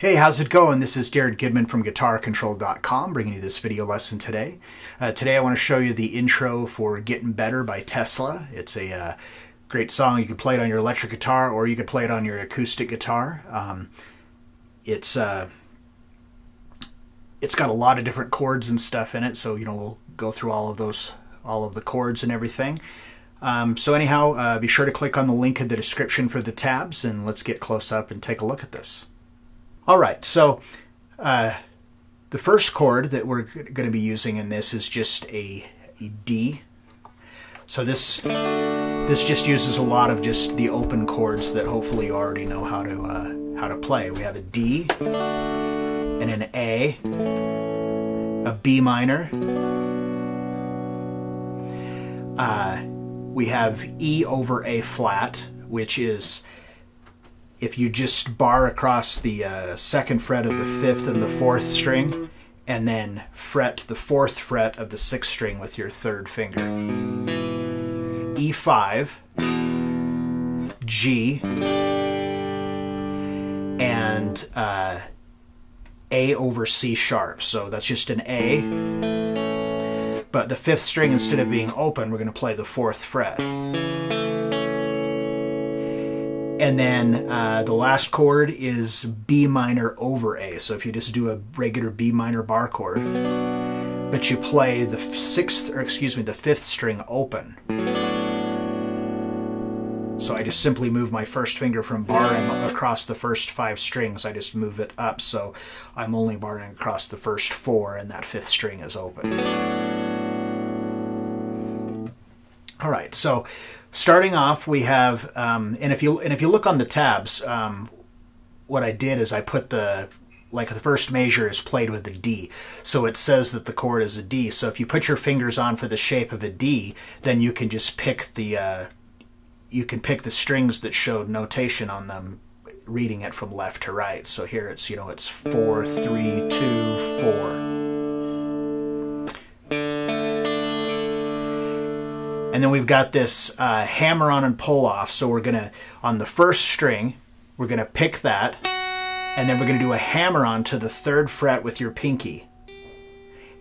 Hey, how's it going? This is Darren Goodman from GuitarControl.com bringing you this video lesson today. Today I want to show you the intro for Getting Better by Tesla. It's a great song. You can play it on your electric guitar or you can play it on your acoustic guitar. It's got a lot of different chords and stuff in it, so we'll go through all of the chords and everything. So anyhow, be sure to click on the link in the description for the tabs, and let's get close up and take a look at this. Alright, so the first chord that we're going to be using in this is just a D. So this just uses a lot of just the open chords that hopefully you already know how to play. We have a D and an A B minor. We have E over A flat, which is if you just bar across the second fret of the fifth and the fourth string, and then fret the fourth fret of the sixth string with your third finger. E5, G, and A over C sharp. So that's just an A, but the fifth string, instead of being open, we're going to play the fourth fret. And then the last chord is B minor over A. So if you just do a regular B minor bar chord, but you play the fifth string open. So I just simply move my first finger from barring across the first five strings. I just move it up, so I'm only barring across the first four, and that fifth string is open. All right, so starting off, we have, and if you look on the tabs, what I did is I put the first measure is played with a D, so it says that the chord is a D. So if you put your fingers on for the shape of a D, then you can just pick the strings that showed notation on them, reading it from left to right. So here it's 4 3 2 4. And then we've got this hammer on and pull off. So we're gonna, on the first string, we're gonna pick that, and then we're gonna do a hammer on to the third fret with your pinky,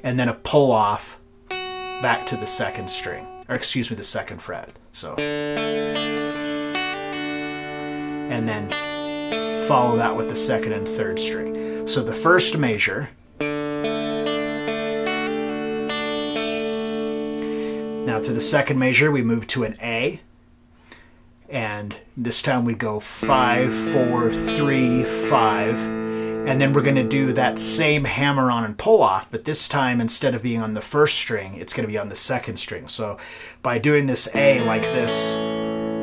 and then a pull off back to the second string, or excuse me, the second fret. So, and then follow that with the second and third string. So the first measure. Now to the second measure, we move to an A, and this time we go 5 4 3 5, and then we're going to do that same hammer on and pull off, but this time instead of being on the first string, it's going to be on the second string. So by doing this A like this,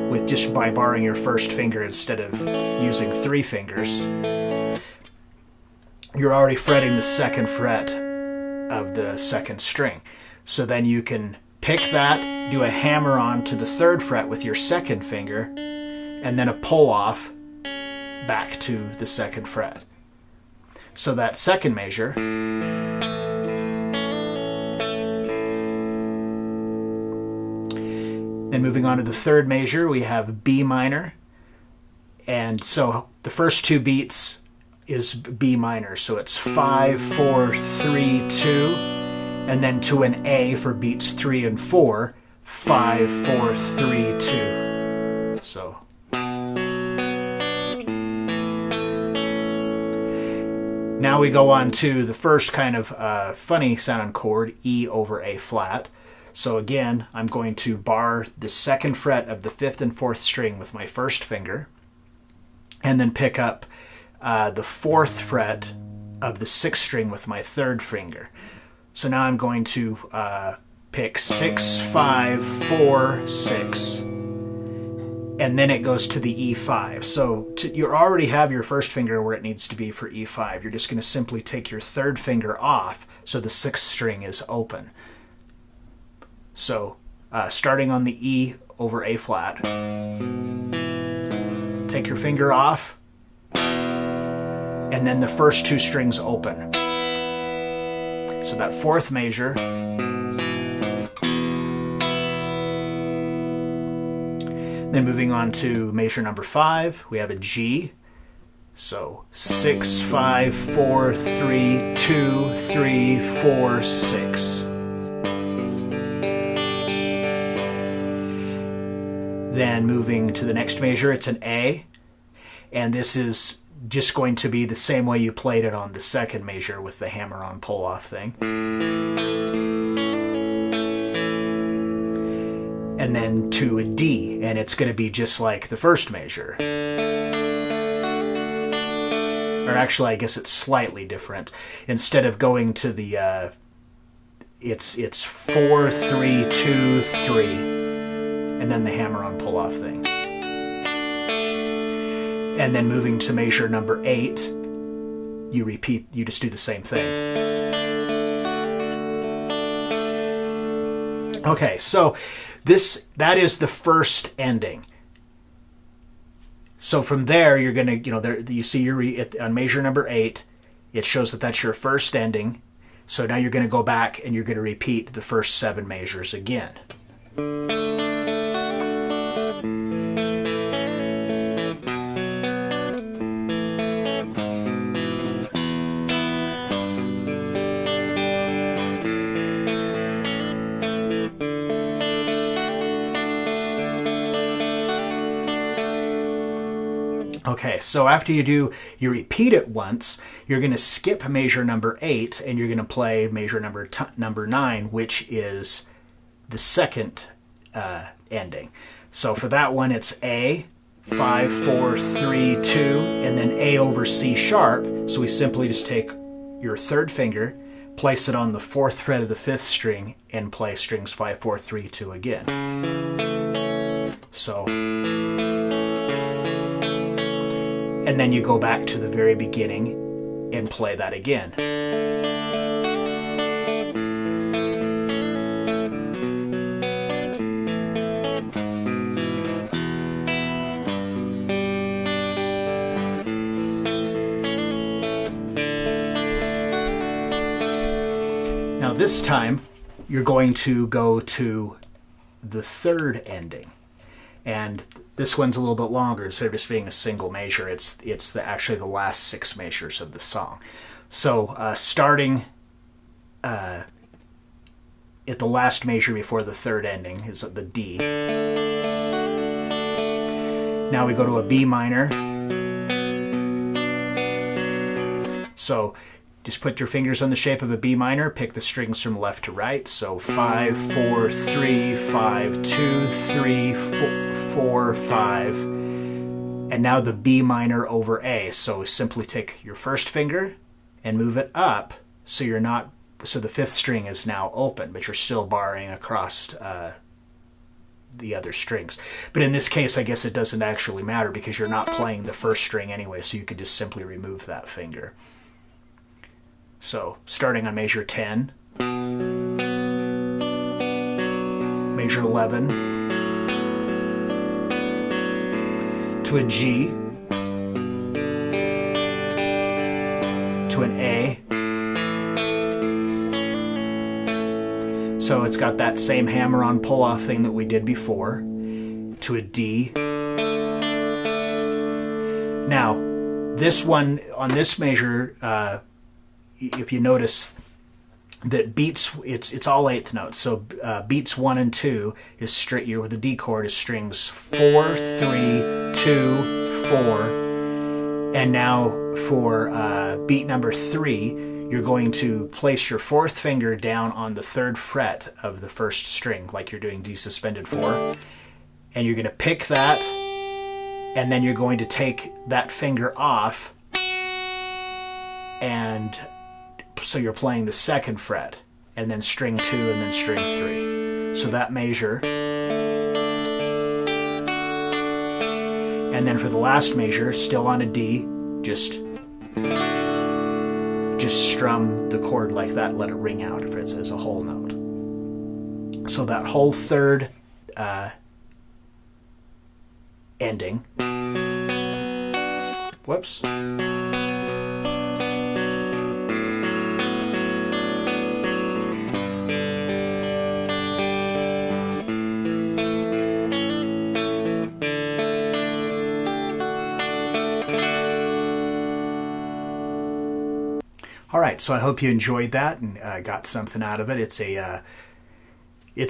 with just by barring your first finger instead of using three fingers, you're already fretting the second fret of the second string. So then you can pick that, do a hammer on to the third fret with your second finger, and then a pull off back to the second fret. So that second measure. Then moving on to the third measure, we have B minor. And so the first two beats is B minor. So it's 5 4 3 2. And then to an A for beats 3 and 4, 5 4 3 2. So now we go on to the first kind of funny sounding chord, E over A flat. So again, I'm going to bar the second fret of the fifth and fourth string with my first finger, and then pick up the fourth fret of the sixth string with my third finger. So now I'm going to pick 6 5 4 6, and then it goes to the E5. So you already have your first finger where it needs to be for E5. You're just going to simply take your third finger off so the sixth string is open. So starting on the E over A flat, take your finger off, and then the first two strings open. So that fourth measure, then moving on to measure number 5, we have a G. So 6, 5, 4, 3, 2, 3, 4, 6. Then moving to the next measure, it's an A, and this is just going to be the same way you played it on the second measure with the hammer-on pull-off thing. And then to a D, and it's going to be just like the first measure. Or actually, I guess it's slightly different. Instead of going to the, it's 4, 3, 2, 3, and then the hammer-on pull-off thing. And then moving to measure number 8, you just do the same thing. Okay, so that is the first ending. So from there, you're going to, you see on measure number 8, it shows that that's your first ending. So now you're going to go back and you're going to repeat the first 7 measures again. Okay, so after you repeat it once, you're going to skip measure number 8 and you're going to play measure number 9, which is the second ending. So for that one, it's A, 5, 4, 3, 2, and then A over C sharp. So we simply just take your third finger, place it on the 4th fret of the 5th string, and play strings 5, 4, 3, 2 again. So, and then you go back to the very beginning and play that again. Now this time, you're going to go to the third ending. And this one's a little bit longer. Instead of just being a single measure, it's actually the last 6 measures of the song. So starting at the last measure before the third ending is the D. Now we go to a B minor. So just put your fingers on the shape of a B minor, pick the strings from left to right. So 5, 4, 3, 5, 2, 3, 4, 5. And now the B minor over A. So simply take your first finger and move it up so you're not, so the 5th string is now open, but you're still barring across the other strings. But in this case, I guess it doesn't actually matter because you're not playing the first string anyway, so you could just simply remove that finger. So, starting on measure 10, measure 11, to a G, to an A. So it's got that same hammer-on pull-off thing that we did before, to a D. Now, this one, on this measure, if you notice that beats, it's all 8th notes. So beats 1 and 2 is straight. With the D chord is strings 4, 3, 2, 4, and now for beat number 3, you're going to place your 4th finger down on the 3rd fret of the 1st string, like you're doing D suspended 4, and you're going to pick that, and then you're going to take that finger off, and so you're playing the 2nd fret, and then string 2, and then string 3. So that measure. And then for the last measure, still on a D, just strum the chord like that, let it ring out if it's as a whole note. So that whole 3rd ending. Whoops. All right, so I hope you enjoyed that and got something out of it. It's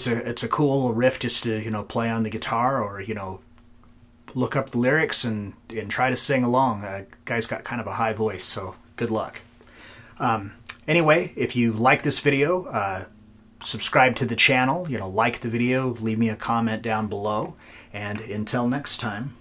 a cool riff just to play on the guitar, or look up the lyrics and try to sing along. Guy's got kind of a high voice, so good luck. Anyway, if you like this video, subscribe to the channel, like the video, leave me a comment down below, and until next time.